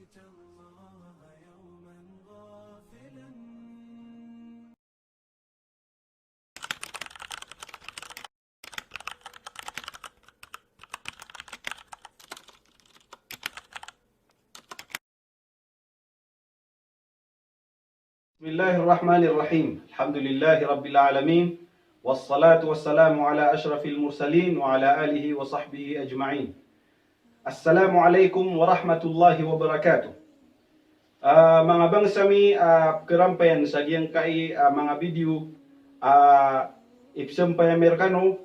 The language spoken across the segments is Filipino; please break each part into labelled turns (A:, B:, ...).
A: الله يوما غافلا.
B: بسم الله الرحمن الرحيم. الحمد لله رب العالمين، والصلاة والسلام على أشرف المرسلين وعلى آله وصحبه أجمعين. السلام عليكم ورحمة الله وبركاته. Mga bangsami, kerampayan sa giyang kai mga video ipsam pa Amerikano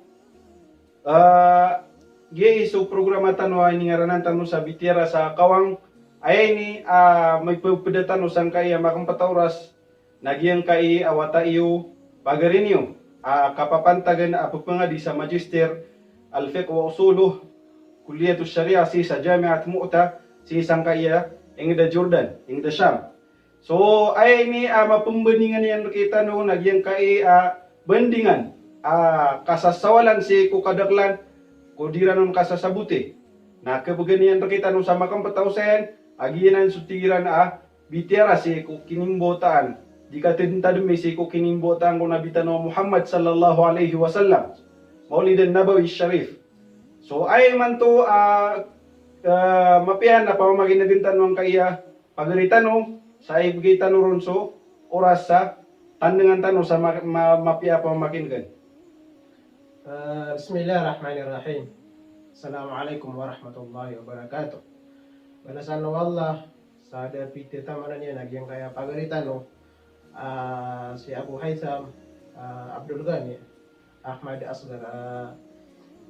B: giya so programa tanwa ni ngaranan tanu sa bitira sa kawang ay ni may pagpedatan usang kay makampatauras nagyang kay awata iyo pagarinyo kapapantagan pagpangadi sa Magister Al-Fiqh wa Usuluh Kulliyatu Syariah sa Jamiat Mu'ta si Sangkaya ingda Jordan ingda Syam. So ay ni mapembandingan yan kita no nagyang kay bandingan kasasawalan si kukadaklan kodiran kasasabuti na kebaganian kita no sama kampatausen aginan sutiran bitera si kukinimbotaan dikatintadumi si kukinimbotaan ko nabitan no Muhammad sallallahu alaihi wasallam Maulidan Nabawi Sharif. So ay man to mapihan na pamamagin na din tanong kaya pagaritan no sa ibigay tanong so oras sa tandangan tanong sa mapia pamamakin kan.
C: Bismillahirrahmanirrahim. Assalamualaikum warahmatullahi wabarakatuh. Balasan no Allah sa dapiti tamanan niya nagyang kaya pagaritan no si Abu Haitham Abdul Ghani Ahmad Asgar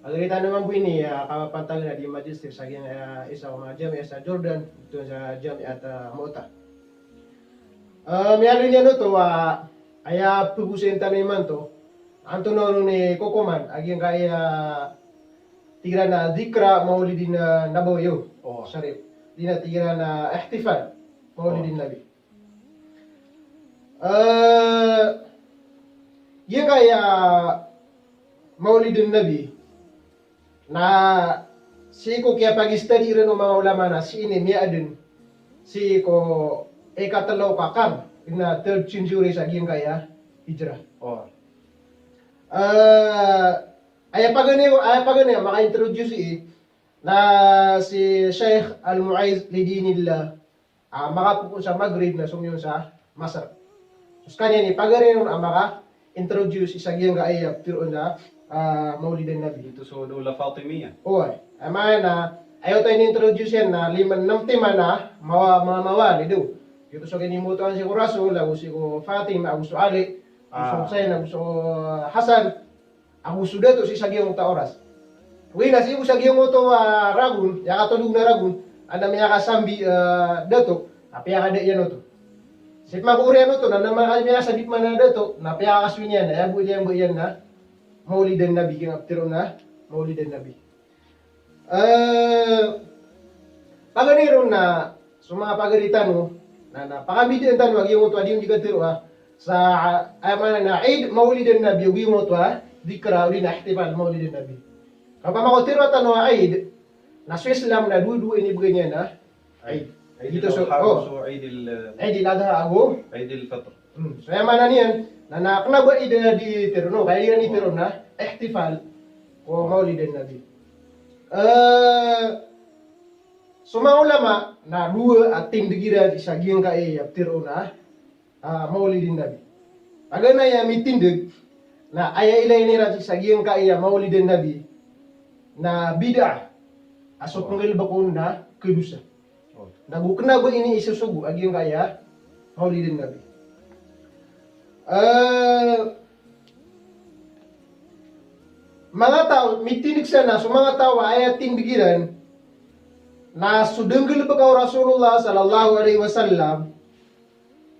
C: pagaritan naman po ini kapapantag na di Magister sa isa mga Jamiat sa Jordan ito sa Jamiat Mu'ta. Miyalo niya no to aya pupusin taniman to anto no ni Kokoman agyang kaya tigra na dikra maulidin nabawi Sharif dina tigra na ihtifal maulidin nabi yung kaya maulidin nabi na si ko kaya pag-study rin ng mga ulama na si ini miya din si ko ikatalaw kakam na 3rd century sa giyang kaya hijrah. Ay pagani maka-introduce na si Sheikh Al-Mu'ayz Lidinillah makapupo sa Maghrib na sumyon sa Masar. So kanya ni pagani maka-introduce sa giyang kaya pero na Maulidan Nabi.
B: Ito so Dula Fatimiyya.
C: Oy, ama na ayaw tayo ni-introduce yan na 5 tema na mawali do. Ito so kinimutuan si ko Rasul, si ko Fatima, si Ali, si Hussein, si Hasan, si dato si Sagyong Taoras. Uy na si Sagyong to ragun, ya katulog na ragun, ana miya kasambi dato, apiya kada yan to. Si magurian to na naman miya sa ditman na dato, napiya kaswinya na abu yan na Maulidan Nabi yung aptiro na Maulidan Nabi. Paganiron na sa mga pagaritan no na pakamidian tan wag yung to adi yung digatiro sa amana na Eid Maulidan Nabi yung mo to dikra uli na ihtifal Maulidan Nabi. Kapag makotiro tan wa Eid na sa Islam na dudu ini buganya na Eid. Dito so
B: Eid
C: al-Adha ako
B: Eid al-Fitr.
C: So amana niyan na naknaba ida di terno kaya ni terno na ihtifal o Maulidan Nabi. So mga ulama na dua at tindigira di sa giyang kaya terno na Maulidin Nabi. Agana ya mitindig na aya ilay nira sa giyang kaya Maulidan Nabi na bid'ah aso pangil bakon na kedusa. Nagukna ba ini isusugo agiyang kaya Maulidan Nabi. Mga tao, mitinig sana, so mga tao ay ating bigiran na sudenggal pa ka Rasulullah sallallahu alaihi wasallam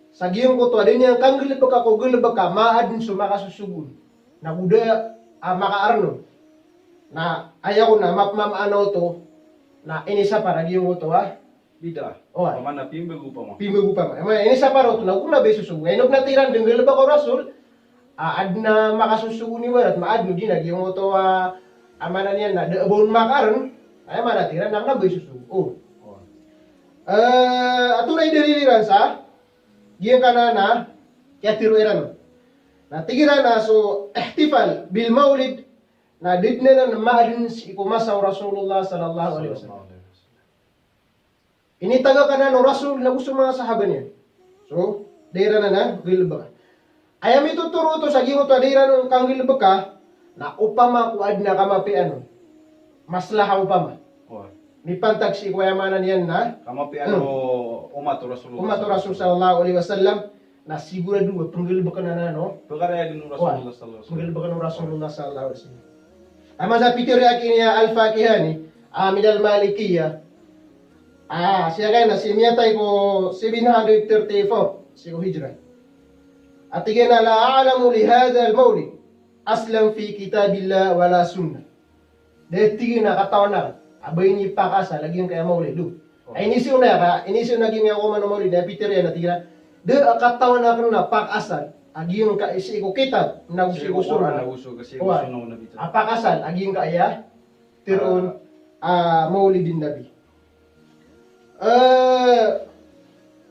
C: sa giyong ko to adin yang kanggal pa ka ko gul ka maadin sumakasusugun na kuda makaarno na ayaw na mapmamano to na inisa para giyong ko to
B: Bida. Mana pimbagu pa mo.
C: Pimbagu pa mo. Ini sa paro to na kuna beso sugu. Enok na tiran denggal ba ko Rasul? Adna makasusugu ni warat maadno di na giyong to amana niya na deubon makaron ay mana tiran na beso sugu. Ato na idaliliran sa giyang kanana kaya tiruiran. Na tigiran na so ihtifal bil maulid na didna na maalin si ikumasaw Rasulullah sallallahu alaihi wasallam. Ini taga ka na no Rasul na gusto mga sahabat niya. So, dira na gilba. Ayam itu turo to sa gingo to dira no kang gilba ka na upama kuad na kamapi ano. Maslaha upama.
B: Oh.
C: Ni pantag si kuyamanan yan na
B: Kamapi ano umat Rasulullah.
C: umat Rasul sallallahu alaihi wasallam na sigurado panggilba ka na no.
B: Pagkara din Rasulullah sallallahu alaihi wasallam.
C: Panggilba ka no Rasulullah sallallahu alaihi wasallam. Ama sa pikir yakin ya al-Fakihani, min al-Malikiyah. Siya kaya na simiyatay ko 734 sigo hijrah. At tigyan na la'alamu li hadha al-mawlid aslam fi kitabillah wala sunnah. Dahil tigyan na katawan na abay ni pakasa lagi yung kaya mawlid do. Ay inisyo na gini ako man mawlid na Peter yan at tigyan na de katawan na kano na pakasal agi yung ka isi ko kitab na gusto surah.
B: Naguso kasi gusto nung nabita.
C: Apakasal agi yung kaya tiron mawlidin nabi.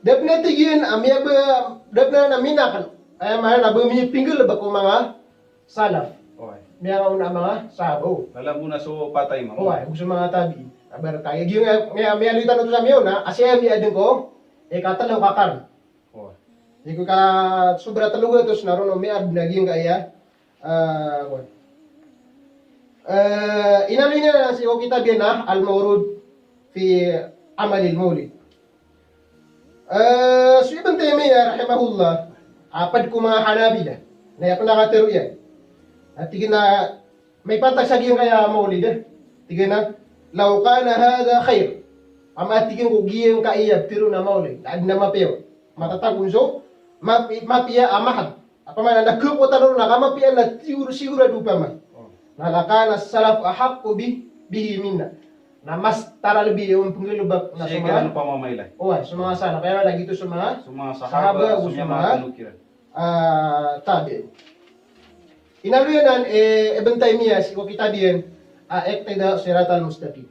C: Dapna tigin amya ba dapna na minakan ay mahal na bumi pinggul ba ko mga salaf
B: Okay.
C: miya nga mga sabo
B: Alam mo na so patay mo.
C: oy gusto mga tabi aber kaya gyud miya lutan to sa miyo na asya miya din ko katalaw kakar
B: Oh.
C: di ko ka sobra talugo tos naron miya naging kaya inalin na si kita biyan na al-mawrud fi amal al-mawlid. So Ibn Taymiyyah rahimahullah apad ko mga Hanabila na yapan nakatero yan. At tigin na may pantag sa giyang kaya mawlid tigin na law kana hadha khair ama tigin ko giyang kaiyab pero na mawlid laad na mapiyo matatagun so mapiya amahad apa man nagkupo tanong na kamapiya na siguro dupa man nalakana salaf ahaqqu bihi minna na mas tara lebih yung pengelubak na
B: Siya
C: sa
B: kaya ano
C: mga
B: pamamayla.
C: sa mga sana kaya lagi ito sa mga
B: Sa mga
C: Sahaba,
B: sahaba, sa
C: gusto
B: mga
C: mga
B: kanukiran.
C: tabi. Inaluyanan Ibn Taymiyyah si kitabiyan iqtida siratal mustaqim.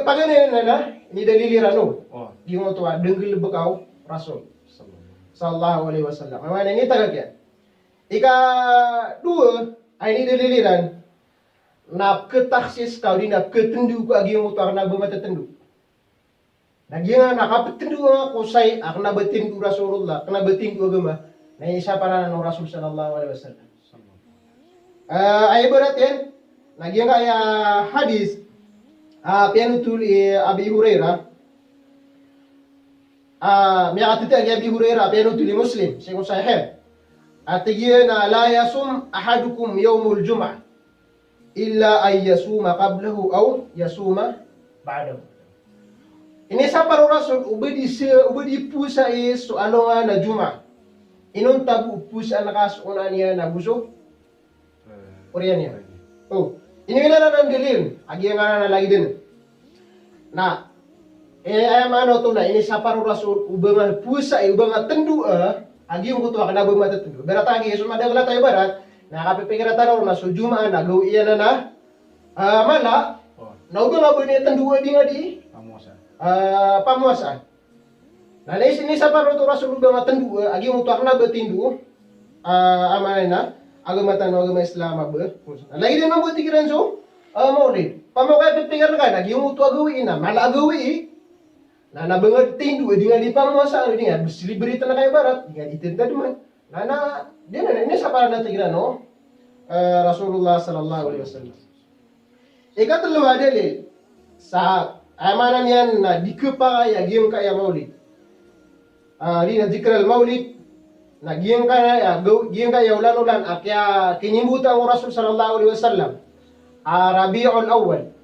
C: Paganin na ini daliliran no.
B: Oh.
C: Yung to denggel bekaw Rasul sallallahu alaihi wasallam. Mana ini tagak yan. Ika dua ay ini daliliran na ketaksis kau di na ketendu ko agi yung utar na bumatatendu. Nagyan nakapetendu nga kusay ak na betindu Rasulullah, kana betindu agama na isa para ng Rasul sallallahu alaihi wasallam. Ay berat yan. Nagyan kaya hadis pianutul Abi Hurairah. Miyakatiti agi Abi Hurairah pianutul Muslim, sigo sahih. At yan la yasum ahadukum yawmul jum'ah illa ay yasuma qablahu aw yasuma ba'dahu. Ini sa para Rasul ubedi pusa is so ano nga na juma. Inon tabu pusa na kasunan niya na busog. Oriyan niya. Oh, ini na ng dilin. Agi nga na lagi din. Na ay ano to na ini sa para Rasul ubang pusa ubang tendu agi yung kuto kana bang matatendu. Berata agi so madagla tayo barat. Nakapipigiratan na so juma na gaw iya na mala na ubang abo ni tendu di nga di pamuasan. Nah, dari sini sa paruto Rasul ubang tendu agi yung tuak na betindu amanay na agama tanong agama Islam ba. Lagi din mabuti kiran so maulid. Pamukay pipigir ka agi yung tuak gawi na mala gawi na nabangad tindu di nga di pamuasan di nga silibrita na kay barat di nga ditinda duman. Na dia ini sa para natin no Rasulullah sallallahu alaihi wasallam. Ikatulong dalil sa amanan yan na dikepa ya giyong kaya maulid. Di na zikr al maulid na giyong kaya ulan-ulan akya kinimbutan ng Rasul sallallahu alaihi wasallam. Rabiul Awwal.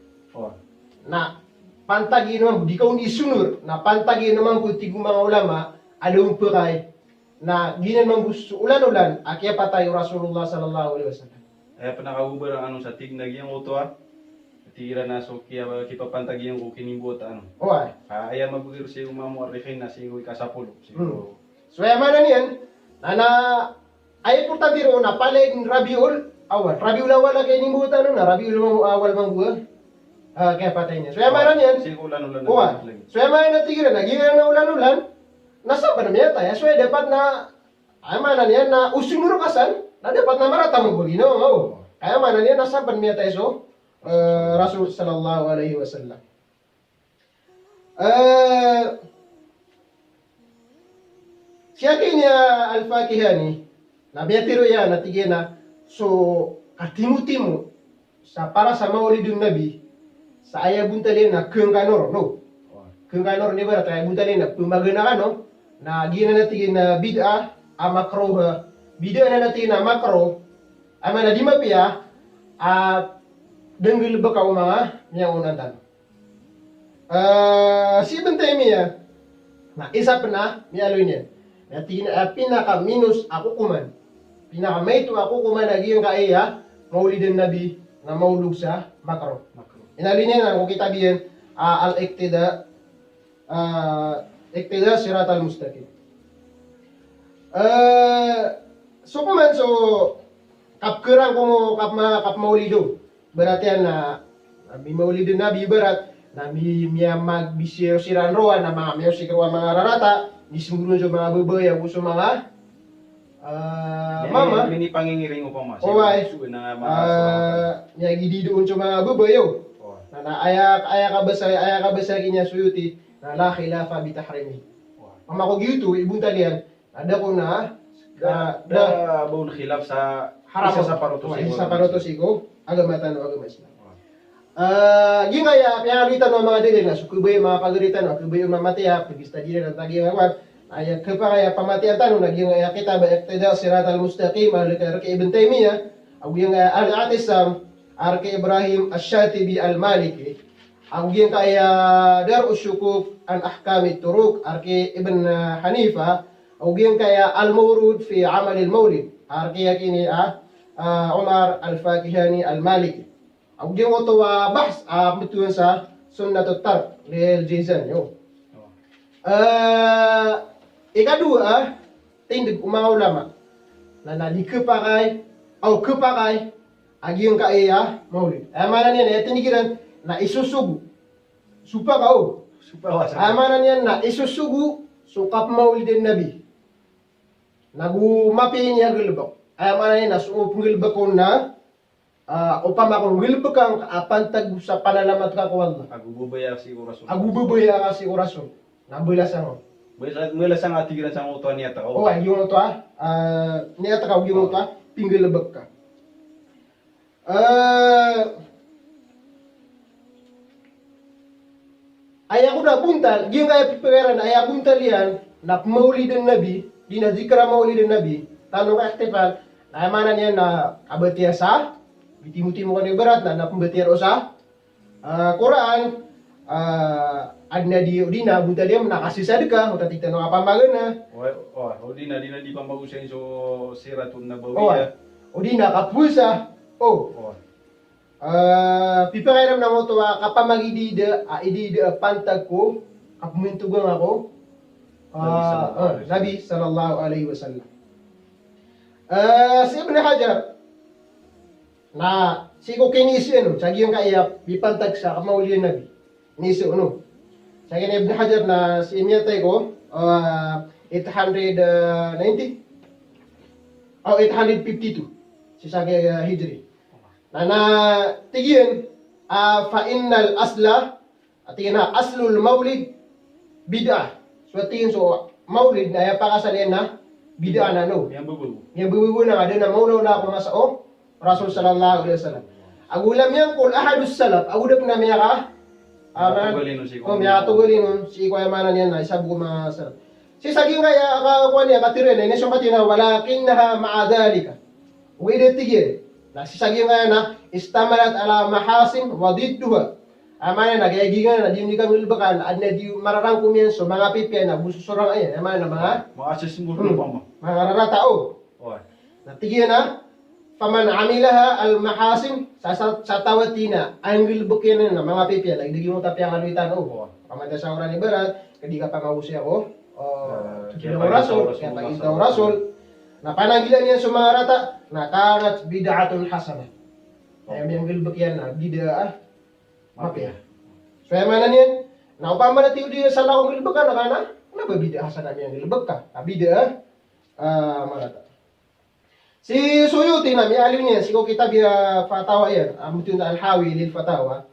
C: Na pantagi naman di kaun isunur na pantagi naman po tigong mga ulama adong peray na ginan man gusto ulan-ulan akya patay Rasulullah sallallahu alaihi wasallam.
B: Ay panakaubar ang sa tignag yung uto tira na so kiya kipapantagi yung kinimbuot ano.
C: Oy.
B: Ay mabugir si umamu arifin na si kasapulo siguro.
C: So yamanan yan na ay importante ro na palig Rabiul Awal. Rabiul Awal kay nimbutan na Rabiul Awal man buwa. Kaya patay niya. So yung maran yan,
B: Si ulan-ulan na
C: kuha.
B: lagi.
C: So yung mga natigiran, nagigiran na ulan-ulan, nasa ba na niya tayo? So dapat na, ay manan yan na usunuro kasan, na dapat na marata mo gulino. Oh. Kaya manan yan, nasa ba niya tayo? So, Rasul sallallahu alaihi wasallam. Siya kanya al-Fakihani, nabiyatiro yan, natigyan na, so, katimu-timu, sa para sa maulidun Nabi, sa aya buntalin na kung kanor, no? Kung kanor ni ba, tayo buntalin na pumagana ka, no? Na gina natigin na bid'a, makro, bid'a na natigin na makro, ama na di mapiya, denggil ba ka mga niya unantan. Si bentay miya, na isa pa na, miyaloy niya. Natin pinaka minus ako kuman. Pinaka may to ako kuman naging kaya maulidin Nabi na maulog sa makro. Inalin niya na kung kita biyan al-iktida iktida sirat al-mustaqim. So kuman so kapkerang ko mo kap maulido. Berarti na may maulidin Nabi berat na miya magbisir siran roan na mga miyo sikruan mga rarata di siguro sa mga babae ako sa mga mama
B: Mini pangingiring mo pa mas.
C: Oy.
B: Na mga
C: niya gidi doon sa mga babae na aya ka basa kinya suyuti na la khilafa bi tahrimi. Mama ko gitu ibun talian ada ko na
B: bawon khilaf sa
C: haram
B: isa sa parutos
C: iko agama tano agama Islam. Gingaya pinagalitan ng mga dili na sukubay mga pagalitan no kubay mamatiya pagista dili ng tagi ngwan ay kapaya pamatiya tano naging kita ba iktida sirat al-mustaqim al-kar ibn Taymiyyah ang al-Atisam Arke Ibrahim Ash-Shatibi al-Maliki ang kaya dar usyukuk an ahkam turuk Arke Ibn Hanifa ang kaya al-Mawrud fi amal al-Mawlid Arke yakini Umar al-Fakihani al-Maliki ang diyo ko to bahs betulan sa sunnatut tark lil jizan yo. Ikadua tindig mga ulama na nalikapakay o kapakay agiyong kaya maulid. Amanan yan tinigiran na isusugu supa kao. Amanan yan na isusugu sukap maulidin Nabi. Nagumapi niya gilbak. Amanan yan na suupong gilbak ko na upama kung wilbekang apantag sa panalamat ka ko Allah.
B: Agububaya si Rasul.
C: Agububaya ka si Rasul. Nabulasan mo.
B: Mula sa atigiran sa uto niya ta.
C: Oh, yung to niya ta ka yung to pinggil lebek ka. Aya ko na buntal, yung kaya pipikiran aya buntal yan na maulidin Nabi, di na zikra maulidin Nabi. Tanong ka aktifan, na manan yan na abatiya sa Bitimu-timu kan ibarat na nakumbetir sa Quran adna di udina bunta dia nakasih sedekah uta tikta no apa magana
B: udina di pambagusin so siratun nabawiyah
C: udina kapusa pipakairam na mo to kapamagidi de pantag ko kapumintugang ako Nabi sallallahu alaihi wasallam si Ibn Hajar na siko kinisi sagi yung kaya bipantag sa kamaulin Nabi nisi sagi na Ibn Hajar na si imyatay ko 890 o 852 si sagi hijri na tigyan fa innal asla tigyan na aslul maulid bid'ah so tigyan so maulid na pakasalian na bid'ah na
B: yang
C: bubu na ada na maulaw na ako masao Rasul sallallahu alaihi wasallam. Agulam yan kung ahadus salaf, agudap na miya ka. Miya tugulin si ko yamanan yan na isabu mga salaf. Si saging kaya akakuha niya katirin na inisyo katina walakin na maadalika. Uwede tigil. Na si saging kaya na istamalat ala mahasin wadidduha. Amana nagayagingan na di kami ilbakan at na di mararang kumienso mga pipian na bususurang ayan. Amana mga
B: asis murno pa mo.
C: Mga raratao. Natigyan na Faman amilaha al-mahasin sa tawatina anggil bukin na mga pipian like digi mo tapi ang aluitan pamada sa oran ibarat kadi ka pangabusi ako kaya rasul kaya pagitaw rasul na pananggilan niya sa mga rata na kanat bid'atun hasanah ay anggil bukin na bid'ah mapya. So yung mana niyan, na upama na tiyo diya sa lakong ilbag ka, nakana, wala ba bida asa namin ang ilbag ka? Bida, marata. Si Suyuti na, may aliw niya, siko kita biya fatawa yan, mutin na alhawi lil fatawa.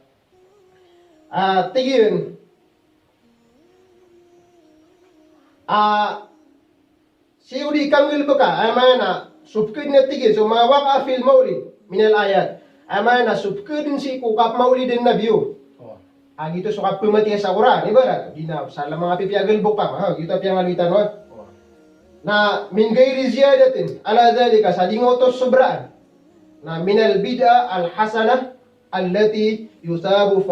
C: Tigin, si udi kang ilbag ka, ay mana, subkid na tigin, so mga waka fil maulid, minal ayat, ay mana, subkidin si kukap maulidin na biyo. Gitu suka pematian sa Quran, ibarat dina salah mga pipiagel bukang, gitu piang alitan wa. Na min ghairi ziyadatin ala dhalika sadingotos sobraan. Na minal bid'ah al hasanah allati yusabu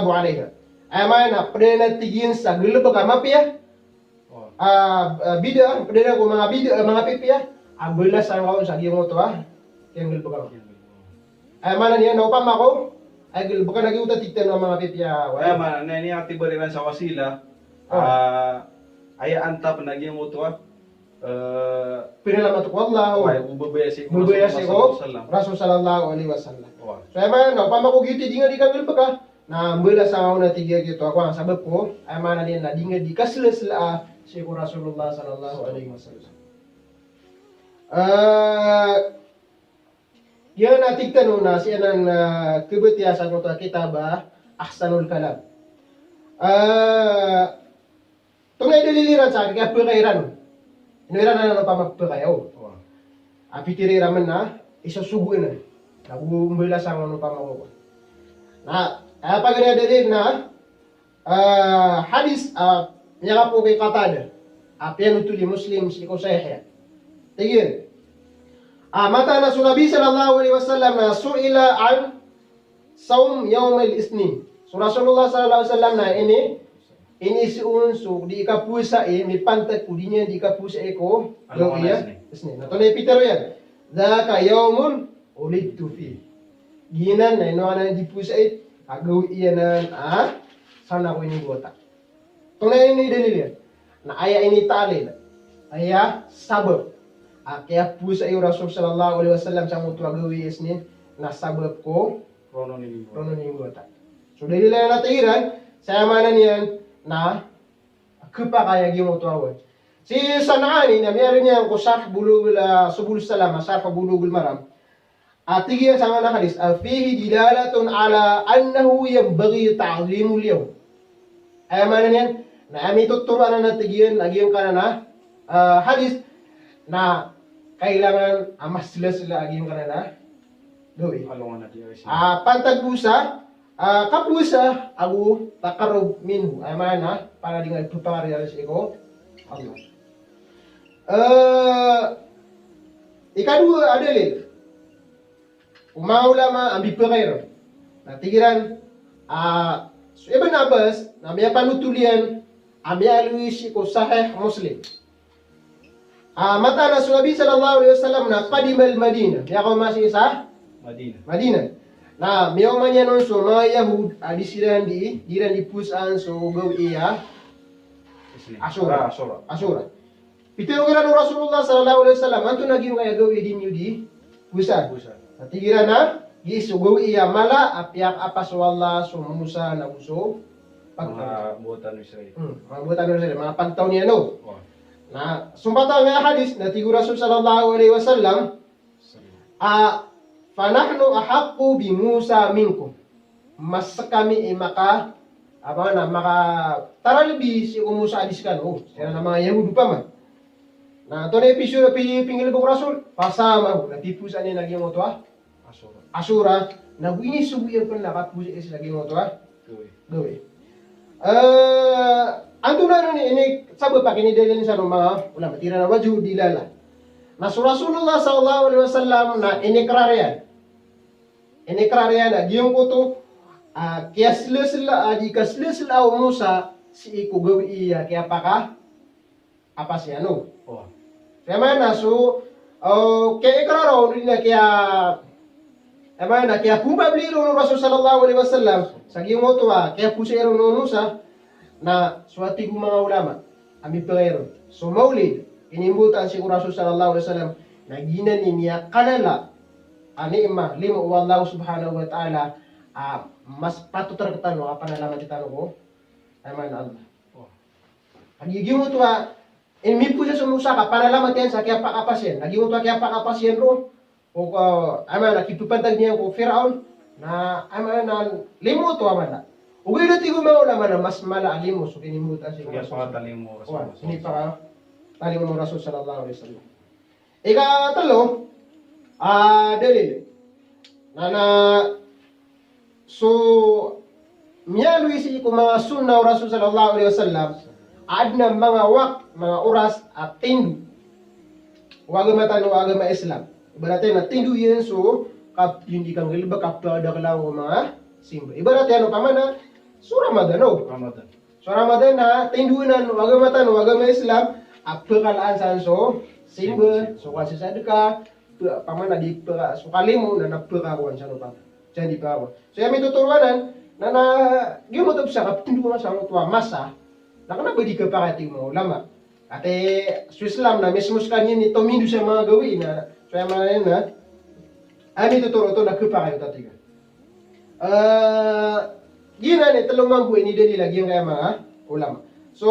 C: 'alaiha. Amana prena tigin sa gulbo ka mapia. Bid'ah prena ko mga bid'ah mga pipia, abula sa kaon sa gingoto yang gulbo ka. Amana niya no pamako ay bukan lagi udah tikten ng mga pipya.
B: Kaya man, na ini ati barilan sa wasila, ay anta panaging mutuwa.
C: Pinalamat ko Allah.
B: Ay ubabaya
C: ko Rasul sallallahu alaihi wasallam. So ay man, no, pamakugiti di nga di kagil baka na mula sa ako na tigya gitu ako ang sabab ko ay man na di nga di kasla si Rasulullah sallallahu alaihi wasallam. Yan nating tanong na siya ng kibutiyasan ko kitab Ahsanul Kalam. Tunay daliliran sa akin, kaya pagkairan. Inuiran na pa magpagkayaw. Apitiriran man na, isasuguin na. Nabumbila sa ano pa makukuha. Na, pag dalil na, hadis, niya ka po kay Qatada. Pianutuli Muslim, si Kusayhya. Tigil. Mata na Nabi sallallahu alaihi wasallam na su'ila an saum yaum al-isnin. So Rasulullah sallallahu alaihi wasallam na ini si unso di kapusa mi pantat pudinya di kapusa ko lo iya isnin. Nato na pitero yan. Daka yaumun ulidtu fi. Ginan na ino ana di pusa agaw iya na sana ko ini gota. Tunay ini dalil yan. Na aya ini talil. Aya sabab. Kaya po sa iyo Rasul sallallahu alaihi wasallam sa mutuwa gawis ni nasabab ko
B: Rono ni
C: buata. So dahil lang natiran sa amanan niyan na kupa kaya gi mutuwa. Si Sanani na meron niya ko sarh bulugul subul salam sarh bulugul maram. Atigiyan sa mga hadis fihi dilalatun ala annahu yanbaghi ta'zimul yawm. Ay amanan niyan na ami tuturuan na natigiyan lagi yung kanana hadis na kailangan mas sila aging kanana gawin.
B: Alungan na diya.
C: Pantag busa, kapusa agu takarub minhu. Ay mana para dengan pagpapariyalis iko Allah. Ikadua adalil. Umaulama ambi pagayro. Natigiran Ibn Abbas na may panutulian ambi aluis iko sahih Muslim. Mata na Nabi sallallahu alaihi wasallam na qadimal Madinah. Kaya ko masih sa Madinah. Na miyaw man yan so mga Yahud adisiran diran di pusan so gaw iya Asura. Pitero kira no Rasulullah sallallahu alaihi wasallam anto naging kaya gaw din yudi pusan. Natigira na giso gaw iya mala apyak apas wala so Musa na uso
B: Mga buatan Israel.
C: Mga buatan Israel, mga pantaw niya no. Na sumpata nga hadis na tigo Rasul sallallahu alaihi wasallam fanahnu ahaqqu bi Musa minkum. Mas kami maka taralibi si Musa adiskan. Kaya na mga Yahudi pa man. Na to na episode pingil ko Rasul pasama na tipusan ni naging mo to Asura na buini subuyan pa nakapusi is naging mo to gawe. Anto na ini sabi pa kinidalin sa mga wala matira na wajud dilala. Na Rasulullah sallallahu alaihi wasallam na inikraryan na diyon ko to kaya sila Musa si iku gawi iya kaya paka apa siya no. Kaya man na so kaya ikraro rin na kaya pumabliro no Rasul sallallahu alaihi wasallam sa giyon mo to kaya pusero no Musa na suwati ko mga ulama ami pero so maulid inimbutan si Rasul sallallahu alaihi wasallam na ginani niya kanala ani lima wallahu subhanahu wa ta'ala mas patut terketano apa nalaman titano ko ay man Allah.
B: Oh.
C: Agi mo to in mipu sa sumusa ka panalaman tiyan sa kaya pakapasyen. Agi mo to kaya pakapasyen ro. O ay man nakipupantag niya ko Firaun na ay man na limo to man. Ugay dati ko maulaman na mas mala alimo so kinimutan si
B: Kaya
C: Rasul.
B: pangataling mo
C: Wa,
B: Rasul.
C: hindi pa ka tali mo Rasul sallallahu alaihi wasallam. Ikatlo, dalil. Nana so miyalu isi ko mga sunna wa Rasul sallallahu alaihi wasallam adna mga mga oras at tindu. Waga matano waga ma Islam. Ibaratnya na tindu yun so hindi kang gilba kapda kalaw mga simbol. Ibaratnya ano pa man na so Ramadan no.
B: Ramadan.
C: So Ramadan na tindunan waga matano waga ma Islam apda kalaan san so simbol. So kasi sadaka pamana di so kalimo na napda ko sa pa. Jadi pa. So yami tuturuanan na gimo to sa kaptindu mo sa tuwa masa. Nakana ba di ka pakati mo ulama. Ate sa Islam na mismo kanyan ni tomindu sa mga gawin na so yami na ami tuturo to nakapakayo tatiga. Gina ni talong buhay ni dali lagi yung kaya mga ulama. So,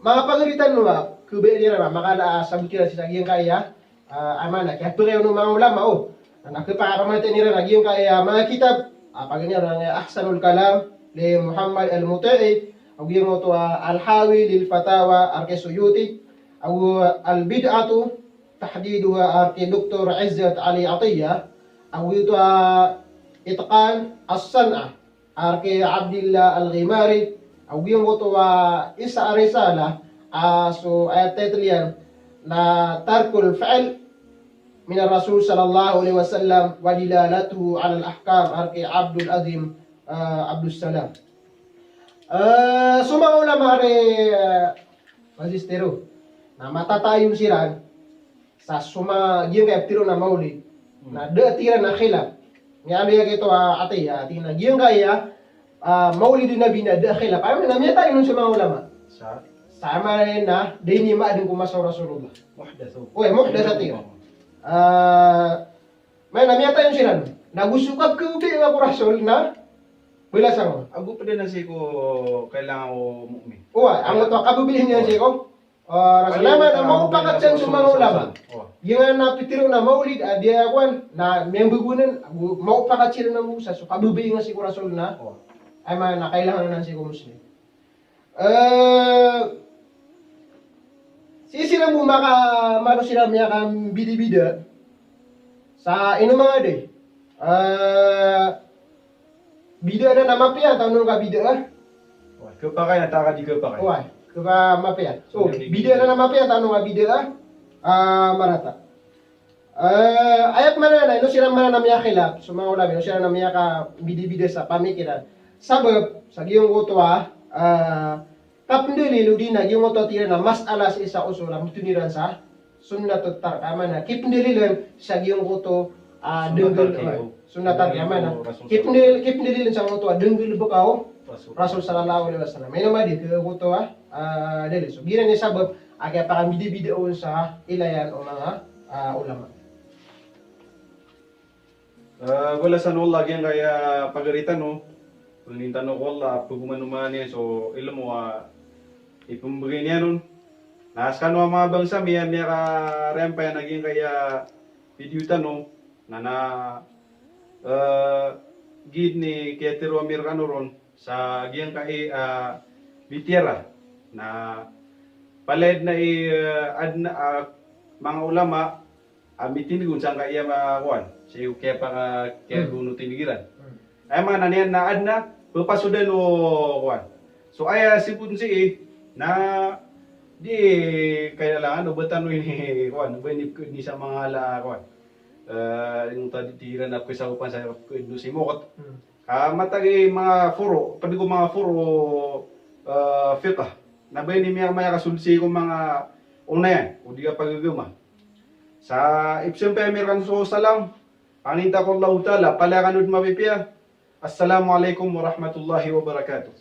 C: mga pagalitan nila, kubedira na, makala sabutin na si Sagiyang kaya, amana, kaya pareho ng mga ulama, nakapakaramatan nila lagi yung kaya, mga kitab, pagganyan ng Ahsanul Kalam, li Muhammad al-Muta'i, ang yung ito, Al-Hawi, lil Fatawa, Arke Suyuti, ang Al-Bid'atu, tahdiduha, Arke Dr. Izzat Ali Atiyah, ang ito, Itqan As-San'a, Arke Abdillah Al-Ghimari, ang yung ito, Isa Arisala, so ayat title yan, na Tarkul Fa'al, min Rasul sallallahu alaihi wasallam, wadilalatuhu ala al-ahkam, Arke Abdul Azim, Abdul Salam. So mga ulama masistero, na matatayong siran, sa suma, yung kaya tiro na maulid, na tira na khilaf. Ngayon yung ito ate, tingnan, yung kaya, maulid na binada khilaf. Ayaw na, may tayo nun sa mga ulama. Sama rin na, di ni maading kumasaw Rasulullah.
B: Muhdathu.
C: Uy, muhdatha tira. May namiyata yung siran. Nagusukap ko ubi ako Rasul na, wala sa mo.
B: Ako pa din na siya ko kailangan ko mu'min.
C: Uy, ang ito, kabubilhin niya siya ko. Rasul naman, ang maupakat siya sa mga ulama. Yung napitiro na maulid, dia kwan, na membugunan, maupakat sila ng musa. So, kabubilhin nga si Rasul na, ay man, na kailangan na siya ko Muslim. Sila mo mano sila mga bida-bida sa ino mga day. Bida na namapya, tanong ka bida
B: Kepakay na taka di kepakay.
C: Why? Kaba mapya. So, bida na namapya, tanong ka bida marata. Ayat mana na, ino sila mana namya khilaf, so mga ulami, ino sila namya ka bida-bida sa pamikiran. Sabab, sa giyong utwa, kapndili ludi na yung oto tira na mas alas isa usul ang tuniran sa sunnatul tark amana kipndili lang sa yung oto denggel sunnatul amana kipndili lang sa oto denggel bukaw Rasul sallallahu alaihi wasallam may naman di ke oto dili so gina ni sabab aga pa kami bideo sa ilayan o mga ulama.
B: Wala sa nula yan kaya pagaritan no. Nintano ko Allah pagkumanuman niya so ilo mo ipumbagay niya nun. Naskan mo mga bangsa miya ka rempa yan naging kaya video tanong na gid ni Kiatero Amerikano ron sa giyang kay Bitira na paled na mga ulama amitin kung saan kaya makuan siya kaya pa kaya guno tinigiran ay mga naniyan na adna pupasudan o kuan so ay sipun si na di kailangan ubatan no ini kuan ni sa mga la kuan yung taditiran na ko sa upan sa kuno si mokot matagi mga furo pati ko mga furo fiqh na ba ni maya kasulsi ko mga unayan o di ka pagaguma sa ipsem pa Amerikan so salam paninta ko Allah taala pala kanud mapipiya. Assalamualaikum warahmatullahi wabarakatuh.